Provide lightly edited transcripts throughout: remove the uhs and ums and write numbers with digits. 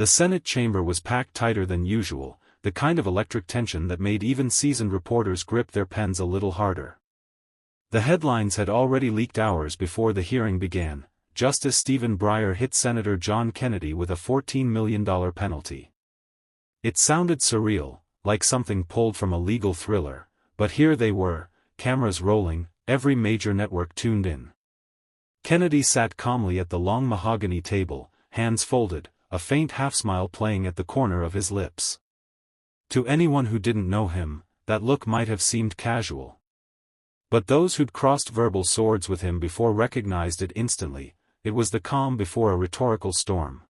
The Senate chamber was packed tighter than usual, the kind of electric tension that made even seasoned reporters grip their pens a little harder. The headlines had already leaked hours before the hearing began. Justice Stephen Breyer hit Senator John Kennedy with a $14 million penalty. It sounded surreal, like something pulled from a legal thriller, but here they were, cameras rolling, every major network tuned in. Kennedy sat calmly at the long mahogany table, hands folded, a faint half-smile playing at the corner of his lips. To anyone who didn't know him, that look might have seemed casual. But those who'd crossed verbal swords with him before recognized it instantly. It was the calm before a rhetorical storm.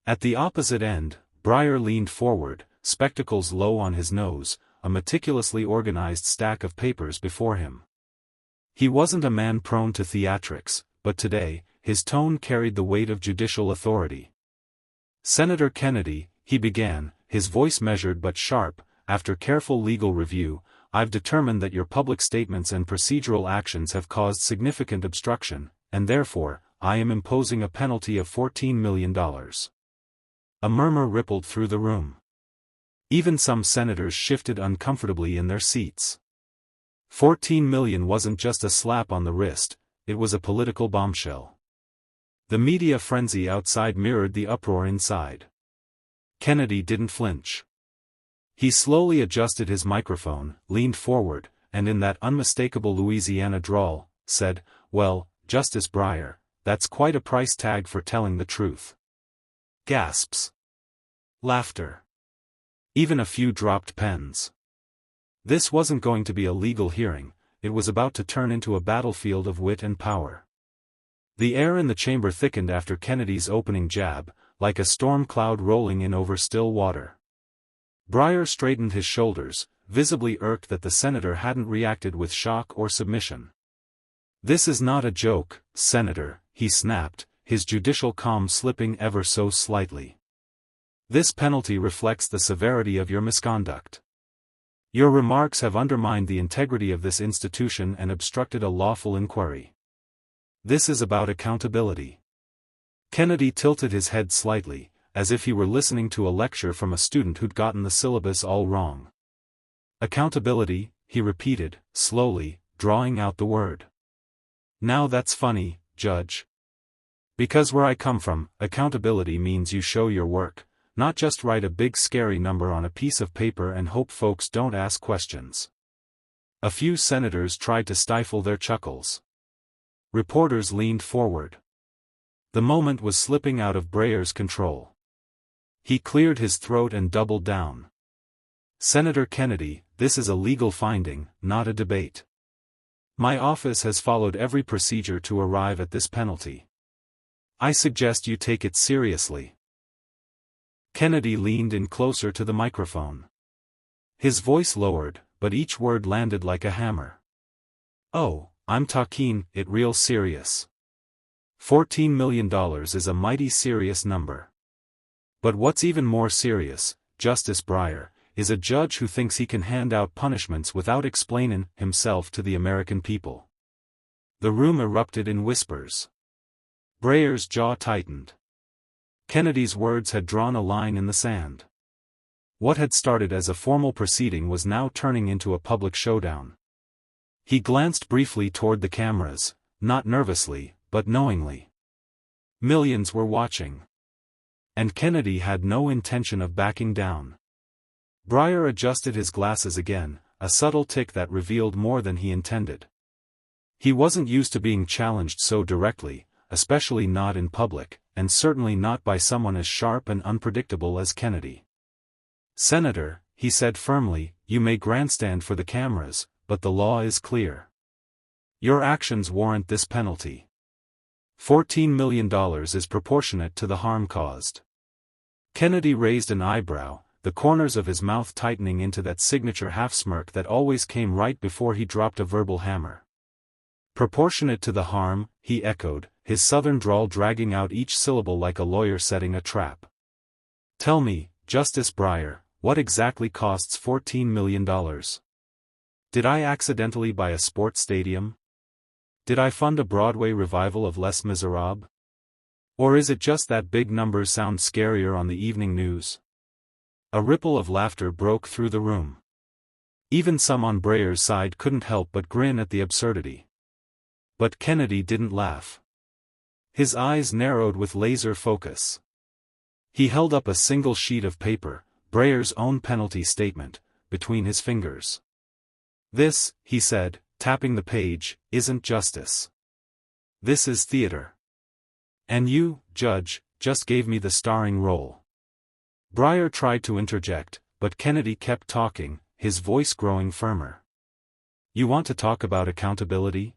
At the opposite end, Breyer leaned forward, spectacles low on his nose, a meticulously organized stack of papers before him. He wasn't a man prone to theatrics, but today, his tone carried the weight of judicial authority. Senator Kennedy, he began, his voice measured but sharp, after careful legal review, I've determined that your public statements and procedural actions have caused significant obstruction, and therefore, I am imposing a penalty of $14 million. A murmur rippled through the room. Even some senators shifted uncomfortably in their seats. $14 million wasn't just a slap on the wrist, it was a political bombshell. The media frenzy outside mirrored the uproar inside. Kennedy didn't flinch. He slowly adjusted his microphone, leaned forward, and in that unmistakable Louisiana drawl, said, "Well, Justice Breyer, that's quite a price tag for telling the truth." Gasps. Laughter. Even a few dropped pens. This wasn't going to be a legal hearing, it was about to turn into a battlefield of wit and power. The air in the chamber thickened after Kennedy's opening jab, like a storm cloud rolling in over still water. Breyer straightened his shoulders, visibly irked that the senator hadn't reacted with shock or submission. "This is not a joke, Senator," he snapped, his judicial calm slipping ever so slightly. "This penalty reflects the severity of your misconduct. Your remarks have undermined the integrity of this institution and obstructed a lawful inquiry. This is about accountability." Kennedy tilted his head slightly, as if he were listening to a lecture from a student who'd gotten the syllabus all wrong. "Accountability," he repeated, slowly, drawing out the word. "Now that's funny, Judge. Because where I come from, accountability means you show your work, not just write a big scary number on a piece of paper and hope folks don't ask questions." A few senators tried to stifle their chuckles. Reporters leaned forward. The moment was slipping out of Breyer's control. He cleared his throat and doubled down. "Senator Kennedy, this is a legal finding, not a debate. My office has followed every procedure to arrive at this penalty. I suggest you take it seriously." Kennedy leaned in closer to the microphone. His voice lowered, but each word landed like a hammer. "Oh, I'm talking it real serious. $14 million is a mighty serious number. But what's even more serious, Justice Breyer, is a judge who thinks he can hand out punishments without explaining himself to the American people." The room erupted in whispers. Breyer's jaw tightened. Kennedy's words had drawn a line in the sand. What had started as a formal proceeding was now turning into a public showdown. He glanced briefly toward the cameras, not nervously, but knowingly. Millions were watching. And Kennedy had no intention of backing down. Breyer adjusted his glasses again, a subtle tick that revealed more than he intended. He wasn't used to being challenged so directly, especially not in public, and certainly not by someone as sharp and unpredictable as Kennedy. "Senator," he said firmly, "you may grandstand for the cameras, but the law is clear. Your actions warrant this penalty. $14 million is proportionate to the harm caused." Kennedy raised an eyebrow, the corners of his mouth tightening into that signature half-smirk that always came right before he dropped a verbal hammer. "Proportionate to the harm," he echoed, his southern drawl dragging out each syllable like a lawyer setting a trap. "Tell me, Justice Breyer, what exactly costs $14 million? Did I accidentally buy a sports stadium? Did I fund a Broadway revival of Les Miserables? Or is it just that big numbers sound scarier on the evening news? A ripple of laughter broke through the room. Even some on Breyer's side couldn't help but grin at the absurdity. But Kennedy didn't laugh. His eyes narrowed with laser focus. He held up a single sheet of paper, Breyer's own penalty statement, between his fingers. "This," he said, tapping the page, "isn't justice. This is theater. And you, Judge, just gave me the starring role." Breyer tried to interject, but Kennedy kept talking, his voice growing firmer. "You want to talk about accountability?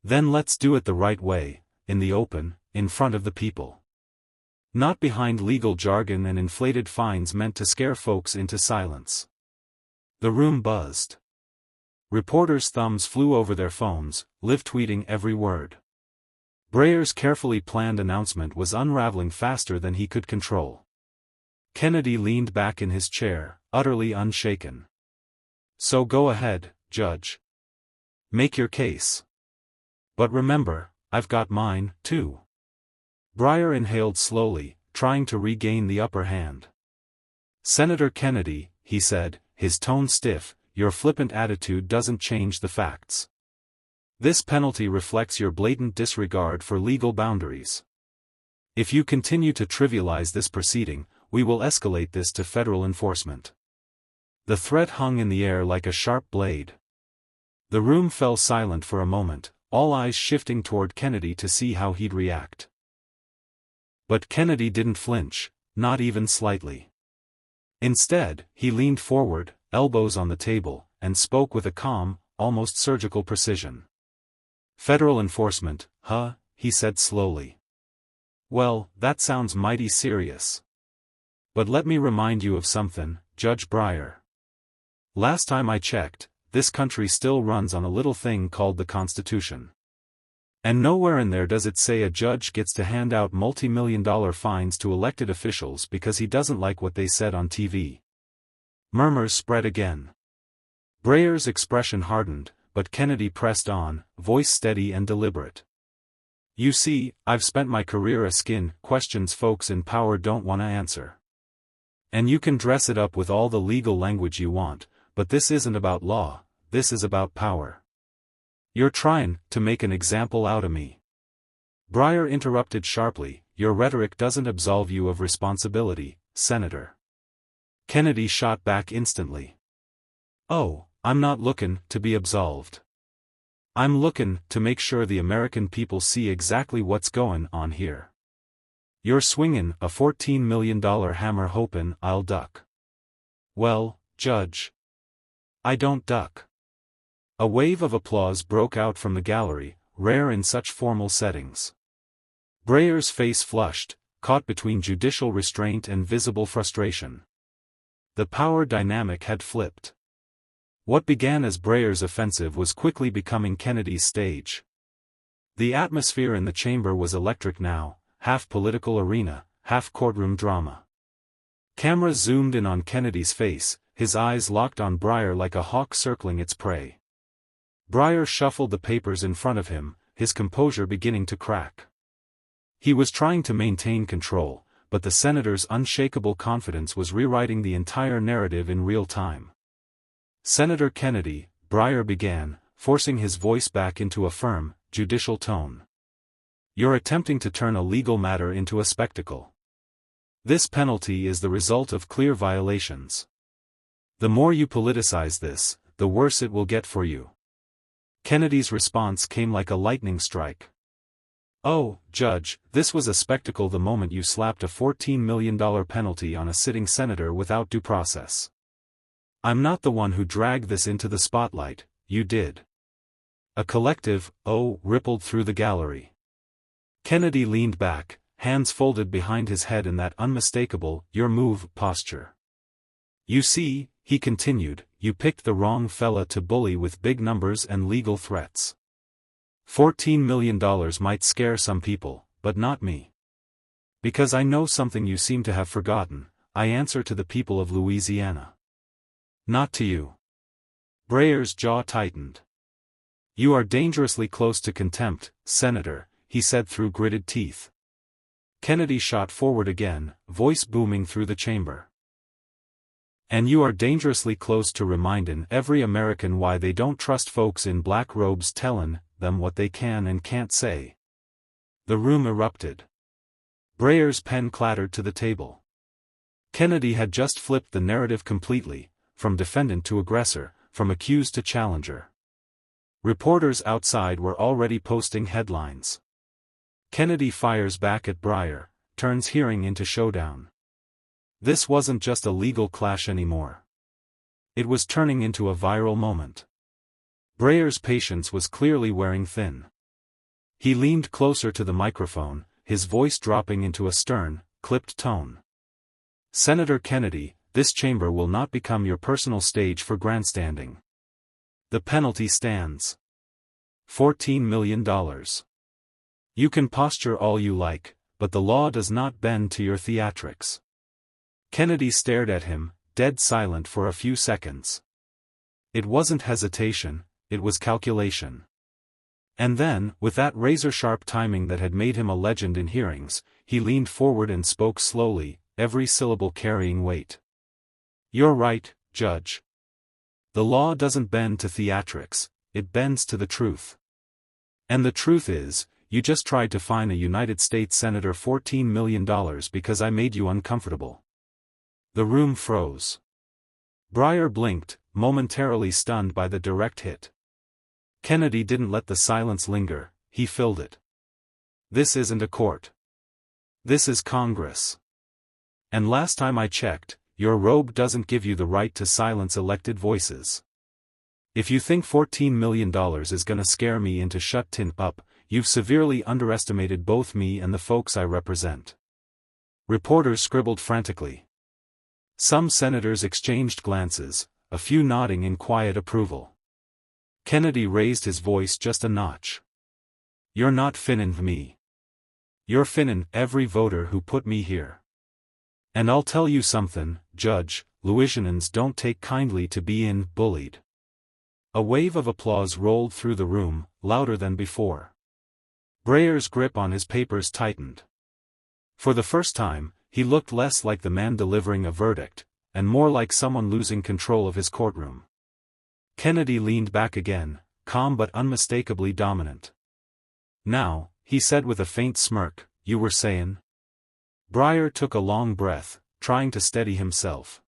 Then let's do it the right way, in the open, in front of the people. Not behind legal jargon and inflated fines meant to scare folks into silence." The room buzzed. Reporters' thumbs flew over their phones, live-tweeting every word. Breyer's carefully planned announcement was unraveling faster than he could control. Kennedy leaned back in his chair, utterly unshaken. "So go ahead, Judge. Make your case. But remember, I've got mine, too." Breyer inhaled slowly, trying to regain the upper hand. "Senator Kennedy," he said, his tone stiff, "your flippant attitude doesn't change the facts. This penalty reflects your blatant disregard for legal boundaries. If you continue to trivialize this proceeding, we will escalate this to federal enforcement." The threat hung in the air like a sharp blade. The room fell silent for a moment, all eyes shifting toward Kennedy to see how he'd react. But Kennedy didn't flinch, not even slightly. Instead, he leaned forward, elbows on the table, and spoke with a calm, almost surgical precision. "Federal enforcement, huh?" he said slowly. "Well, that sounds mighty serious. But let me remind you of something, Judge Breyer. Last time I checked, this country still runs on a little thing called the Constitution. And nowhere in there does it say a judge gets to hand out multi-million-dollar fines to elected officials because he doesn't like what they said on TV." Murmurs spread again. Breyer's expression hardened, but Kennedy pressed on, voice steady and deliberate. "You see, I've spent my career asking questions folks in power don't want to answer. And you can dress it up with all the legal language you want, but this isn't about law, this is about power. You're trying to make an example out of me." Breyer interrupted sharply, "Your rhetoric doesn't absolve you of responsibility, Senator." Kennedy shot back instantly. "Oh, I'm not looking to be absolved. I'm looking to make sure the American people see exactly what's going on here. You're swinging a $14 million hammer hoping I'll duck. Well, Judge, I don't duck." A wave of applause broke out from the gallery, rare in such formal settings. Breyer's face flushed, caught between judicial restraint and visible frustration. The power dynamic had flipped. What began as Breyer's offensive was quickly becoming Kennedy's stage. The atmosphere in the chamber was electric now, half political arena, half courtroom drama. Cameras zoomed in on Kennedy's face, his eyes locked on Breyer like a hawk circling its prey. Breyer shuffled the papers in front of him, his composure beginning to crack. He was trying to maintain control, but the senator's unshakable confidence was rewriting the entire narrative in real time. "Senator Kennedy," Breyer began, forcing his voice back into a firm, judicial tone. "You're attempting to turn a legal matter into a spectacle. This penalty is the result of clear violations. The more you politicize this, the worse it will get for you." Kennedy's response came like a lightning strike. "Oh, Judge, this was a spectacle the moment you slapped a $14 million penalty on a sitting senator without due process. I'm not the one who dragged this into the spotlight, you did." A collective "oh" rippled through the gallery. Kennedy leaned back, hands folded behind his head in that unmistakable "your move" posture. "You see," he continued, "you picked the wrong fella to bully with big numbers and legal threats. $14 million might scare some people, but not me. Because I know something you seem to have forgotten, I answer to the people of Louisiana. Not to you." Breyer's jaw tightened. "You are dangerously close to contempt, Senator," he said through gritted teeth. Kennedy shot forward again, voice booming through the chamber. And you are dangerously close to remindin' every American why they don't trust folks in black robes tellin' them what they can and can't say. The room erupted. Breyer's pen clattered to the table. Kennedy had just flipped the narrative completely, from defendant to aggressor, from accused to challenger. Reporters outside were already posting headlines. Kennedy fires back at Breyer, turns hearing into showdown. This wasn't just a legal clash anymore. It was turning into a viral moment. Breyer's patience was clearly wearing thin. He leaned closer to the microphone, his voice dropping into a stern, clipped tone. Senator Kennedy, this chamber will not become your personal stage for grandstanding. The penalty stands. $14 million. You can posture all you like, but the law does not bend to your theatrics. Kennedy stared at him, dead silent for a few seconds. It wasn't hesitation, it was calculation. And then, with that razor-sharp timing that had made him a legend in hearings, he leaned forward and spoke slowly, every syllable carrying weight. You're right, Judge. The law doesn't bend to theatrics, it bends to the truth. And the truth is, you just tried to fine a United States Senator $14 million because I made you uncomfortable. The room froze. Breyer blinked, momentarily stunned by the direct hit. Kennedy didn't let the silence linger, he filled it. This isn't a court. This is Congress. And last time I checked, your robe doesn't give you the right to silence elected voices. If you think $14 million is gonna scare me into shut up, you've severely underestimated both me and the folks I represent. Reporters scribbled frantically. Some senators exchanged glances, a few nodding in quiet approval. Kennedy raised his voice just a notch. You're not finnin' me. You're finnin' every voter who put me here. And I'll tell you something, Judge, Louisianans don't take kindly to bein' bullied. A wave of applause rolled through the room, louder than before. Breyer's grip on his papers tightened. For the first time, he looked less like the man delivering a verdict, and more like someone losing control of his courtroom. Kennedy leaned back again, calm but unmistakably dominant. Now, he said with a faint smirk, you were sayin'? Breyer took a long breath, trying to steady himself.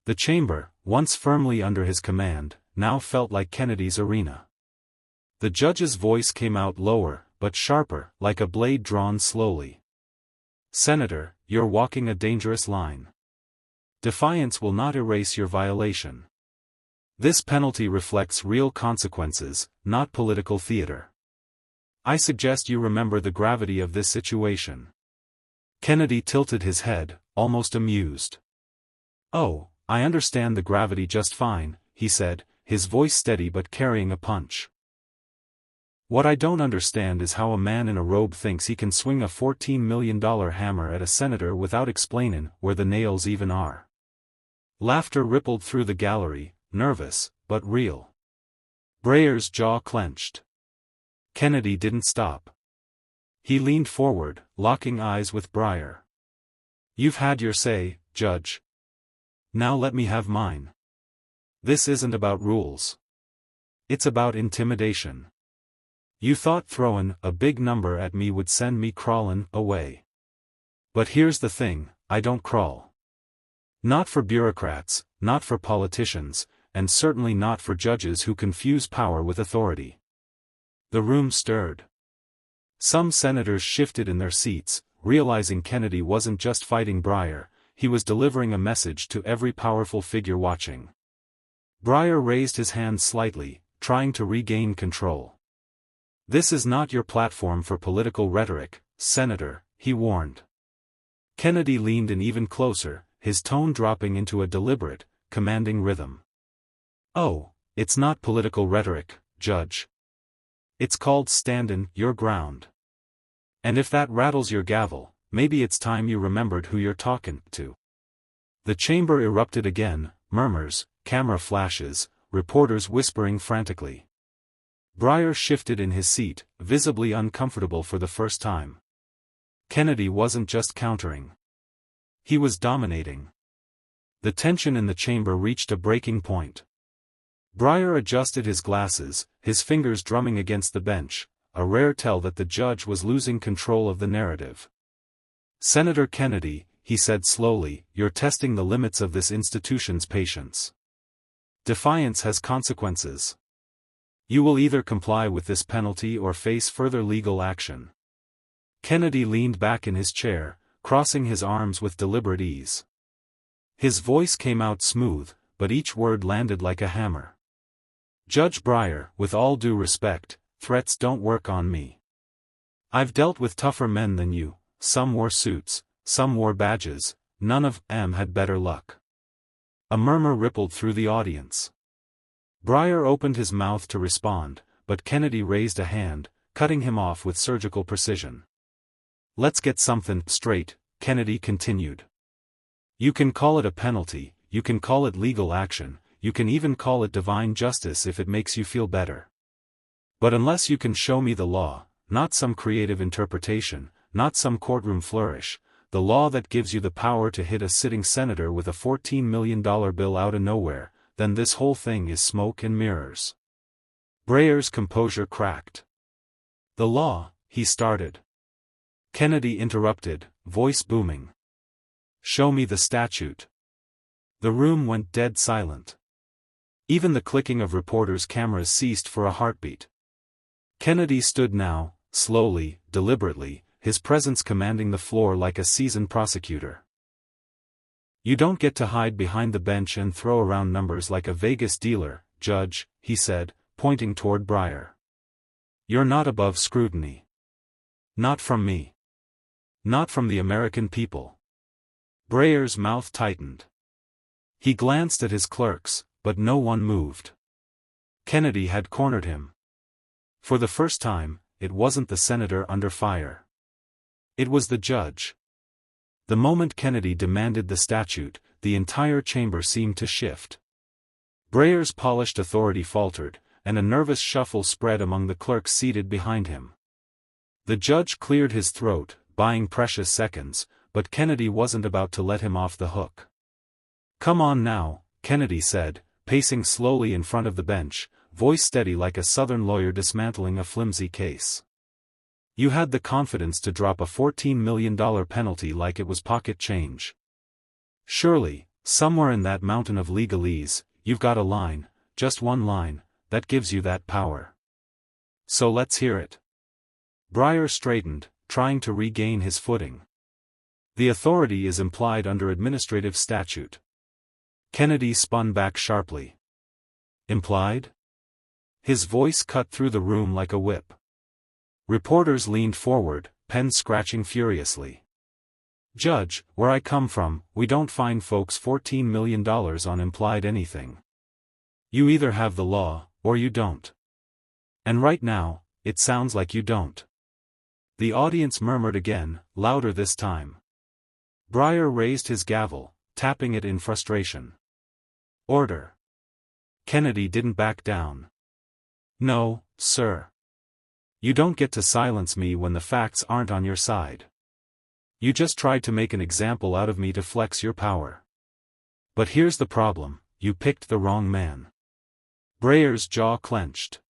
The chamber, once firmly under his command, now felt like Kennedy's arena. The judge's voice came out lower, but sharper, like a blade drawn slowly. Senator, you're walking a dangerous line. Defiance will not erase your violation. This penalty reflects real consequences, not political theater. I suggest you remember the gravity of this situation. Kennedy tilted his head, almost amused. Oh, I understand the gravity just fine, he said, his voice steady but carrying a punch. What I don't understand is how a man in a robe thinks he can swing a $14 million hammer at a senator without explainin' where the nails even are. Laughter rippled through the gallery, nervous, but real. Breyer's jaw clenched. Kennedy didn't stop. He leaned forward, locking eyes with Breyer. You've had your say, Judge. Now let me have mine. This isn't about rules. It's about intimidation. You thought throwin' a big number at me would send me crawlin' away. But here's the thing, I don't crawl. Not for bureaucrats, not for politicians, and certainly not for judges who confuse power with authority. The room stirred. Some senators shifted in their seats, realizing Kennedy wasn't just fighting Breyer, he was delivering a message to every powerful figure watching. Breyer raised his hand slightly, trying to regain control. This is not your platform for political rhetoric, Senator, he warned. Kennedy leaned in even closer, his tone dropping into a deliberate, commanding rhythm. Oh, it's not political rhetoric, Judge. It's called standin' your ground. And if that rattles your gavel, maybe it's time you remembered who you're talkin' to. The chamber erupted again, murmurs, camera flashes, reporters whispering frantically. Breyer shifted in his seat, visibly uncomfortable for the first time. Kennedy wasn't just countering. He was dominating. The tension in the chamber reached a breaking point. Breyer adjusted his glasses, his fingers drumming against the bench, a rare tell that the judge was losing control of the narrative. "Senator Kennedy," he said slowly, "you're testing the limits of this institution's patience. Defiance has consequences. You will either comply with this penalty or face further legal action." Kennedy leaned back in his chair, crossing his arms with deliberate ease. His voice came out smooth, but each word landed like a hammer. "Judge Breyer, with all due respect, threats don't work on me. I've dealt with tougher men than you, some wore suits, some wore badges, none of them had better luck." A murmur rippled through the audience. Breyer opened his mouth to respond, but Kennedy raised a hand, cutting him off with surgical precision. "Let's get something straight," Kennedy continued. "You can call it a penalty, you can call it legal action, you can even call it divine justice if it makes you feel better. But unless you can show me the law, not some creative interpretation, not some courtroom flourish, the law that gives you the power to hit a sitting senator with a $14 million bill out of nowhere, then this whole thing is smoke and mirrors." Breyer's composure cracked. "The law," he started. Kennedy interrupted, voice booming. "Show me the statute." The room went dead silent. Even the clicking of reporters' cameras ceased for a heartbeat. Kennedy stood now, slowly, deliberately, his presence commanding the floor like a seasoned prosecutor. "You don't get to hide behind the bench and throw around numbers like a Vegas dealer, Judge," he said, pointing toward Breyer. "You're not above scrutiny. Not from me. Not from the American people." Breyer's mouth tightened. He glanced at his clerks, but no one moved. Kennedy had cornered him. For the first time, it wasn't the senator under fire. It was the judge. The moment Kennedy demanded the statute, the entire chamber seemed to shift. Breyer's polished authority faltered, and a nervous shuffle spread among the clerks seated behind him. The judge cleared his throat, buying precious seconds, but Kennedy wasn't about to let him off the hook. "Come on now," Kennedy said, pacing slowly in front of the bench, voice steady like a Southern lawyer dismantling a flimsy case. "You had the confidence to drop a $14 million penalty like it was pocket change. Surely, somewhere in that mountain of legalese, you've got a line, just one line, that gives you that power. So let's hear it." Breyer straightened, trying to regain his footing. "The authority is implied under administrative statute." Kennedy spun back sharply. "Implied?" His voice cut through the room like a whip. Reporters leaned forward, pens scratching furiously. "Judge, where I come from, we don't fine folks $14 million on implied anything. You either have the law, or you don't. And right now, it sounds like you don't." The audience murmured again, louder this time. Breyer raised his gavel, tapping it in frustration. "Order." Kennedy didn't back down. "No, sir. You don't get to silence me when the facts aren't on your side. You just tried to make an example out of me to flex your power. But here's the problem, you picked the wrong man." Breyer's jaw clenched.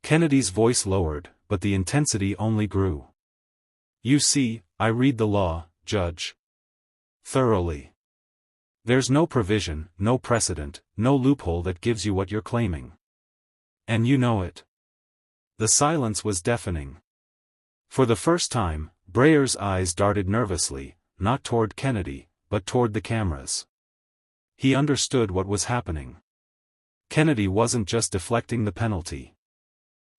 Kennedy's voice lowered, but the intensity only grew. "You see, I read the law, Judge. Thoroughly. There's no provision, no precedent, no loophole that gives you what you're claiming. And you know it." The silence was deafening. For the first time, Breyer's eyes darted nervously, not toward Kennedy, but toward the cameras. He understood what was happening. Kennedy wasn't just deflecting the penalty.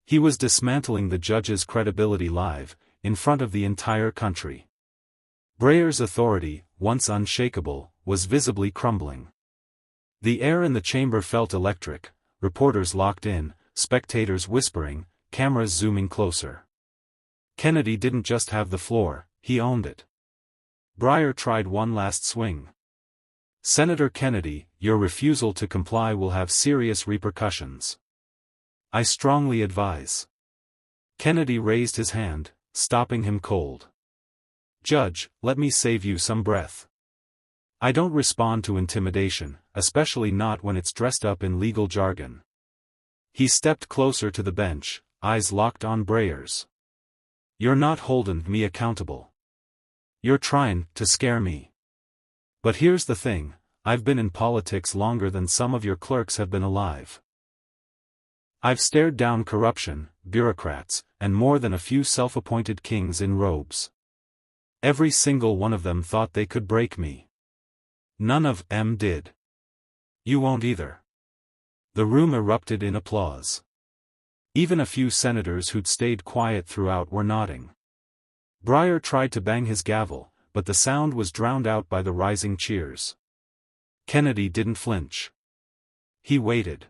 He was dismantling the judge's credibility live, in front of the entire country. Breyer's authority, once unshakable, was visibly crumbling. The air in the chamber felt electric, reporters locked in, spectators whispering, cameras zooming closer. Kennedy didn't just have the floor, he owned it. Breyer tried one last swing. "Senator Kennedy, your refusal to comply will have serious repercussions. I strongly advise." Kennedy raised his hand, stopping him cold. Judge, let me save you some breath. I don't respond to intimidation, especially not when it's dressed up in legal jargon. He stepped closer to the bench, eyes locked on Breyer's. You're not holding me accountable. You're trying to scare me. But here's the thing, I've been in politics longer than some of your clerks have been alive. I've stared down corruption, bureaucrats, and more than a few self-appointed kings in robes. Every single one of them thought they could break me. None of them did. You won't either. The room erupted in applause. Even a few senators who'd stayed quiet throughout were nodding. Breyer tried to bang his gavel, but the sound was drowned out by the rising cheers. Kennedy didn't flinch. He waited.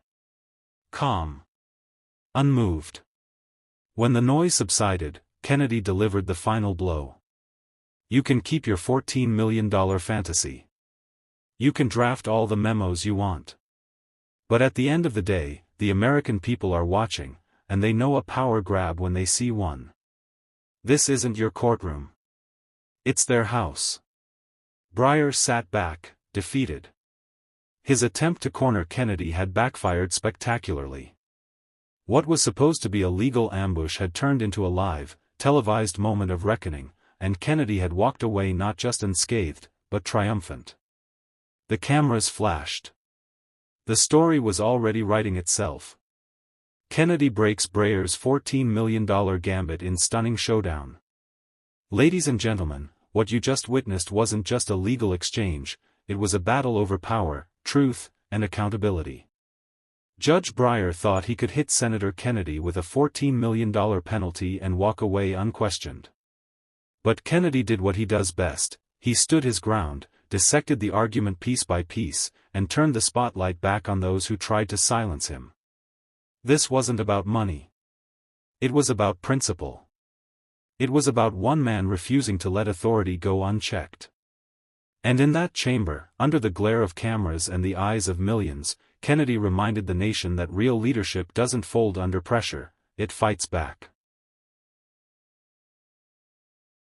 Calm. Unmoved. When the noise subsided, Kennedy delivered the final blow. You can keep your $14 million fantasy. You can draft all the memos you want. But at the end of the day, the American people are watching, and they know a power grab when they see one. This isn't your courtroom. It's their house. Breyer sat back, defeated. His attempt to corner Kennedy had backfired spectacularly. What was supposed to be a legal ambush had turned into a live, televised moment of reckoning, and Kennedy had walked away not just unscathed, but triumphant. The cameras flashed. The story was already writing itself. Kennedy breaks Breyer's $14 million gambit in stunning showdown. Ladies and gentlemen, what you just witnessed wasn't just a legal exchange, it was a battle over power, truth, and accountability. Judge Breyer thought he could hit Senator Kennedy with a $14 million penalty and walk away unquestioned. But Kennedy did what he does best, he stood his ground, dissected the argument piece by piece, and turned the spotlight back on those who tried to silence him. This wasn't about money. It was about principle. It was about one man refusing to let authority go unchecked. And in that chamber, under the glare of cameras and the eyes of millions, Kennedy reminded the nation that real leadership doesn't fold under pressure, it fights back.